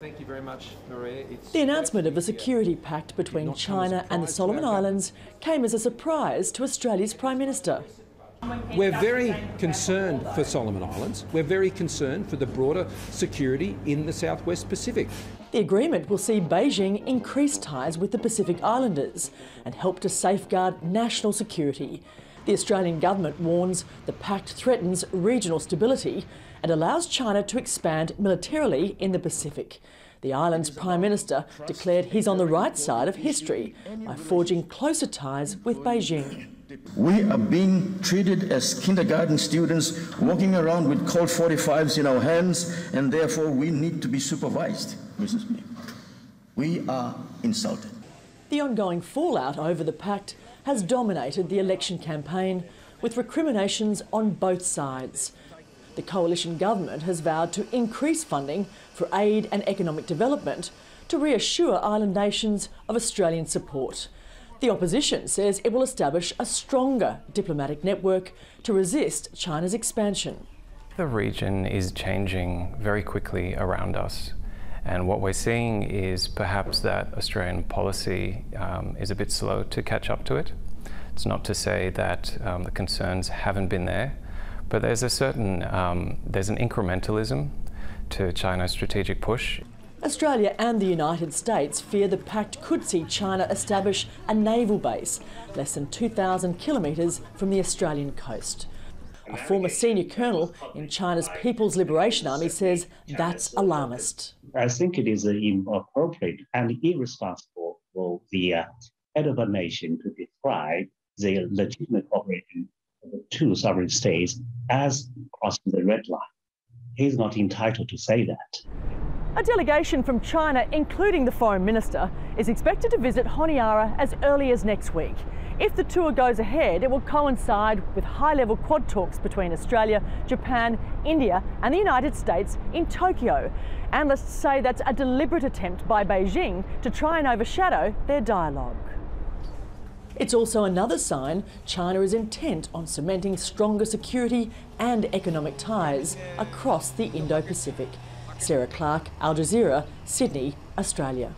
Thank you very much, Maria. The announcement of a security pact between China and the Solomon Islands came as a surprise to Australia's Prime Minister. We're very concerned for Solomon Islands. We're very concerned for the broader security in the Southwest Pacific. The agreement will see Beijing increase ties with the Pacific Islanders and help to safeguard national security. The Australian government warns the pact threatens regional stability and allows China to expand militarily in the Pacific. The island's Prime Minister declared he's on the right side of history by forging closer ties with Beijing. We are being treated as kindergarten students, walking around with Colt 45s in our hands, and therefore we need to be supervised, Mrs. Speaker. We are insulted. The ongoing fallout over the pact has dominated the election campaign, with recriminations on both sides. The coalition government has vowed to increase funding for aid and economic development to reassure island nations of Australian support. The opposition says it will establish a stronger diplomatic network to resist China's expansion. The region is changing very quickly around us, and what we're seeing is perhaps that Australian policy is a bit slow to catch up to it. It's not to say that the concerns haven't been there, but there's a certain, there's an incrementalism to China's strategic push. Australia and the United States fear the pact could see China establish a naval base less than 2,000 kilometres from the Australian coast. A former senior colonel in China's People's Liberation Army says that's alarmist. I think it is inappropriate and irresponsible for the head of a nation to describe the legitimate operation of the two sovereign states as crossing the red line. He's not entitled to say that. A delegation from China, including the Foreign Minister, is expected to visit Honiara as early as next week. If the tour goes ahead, it will coincide with high-level Quad talks between Australia, Japan, India and the United States in Tokyo. Analysts say that's a deliberate attempt by Beijing to try and overshadow their dialogue. It's also another sign China is intent on cementing stronger security and economic ties across the Indo-Pacific. Clarke, Al Jazeera, Sydney, Australia.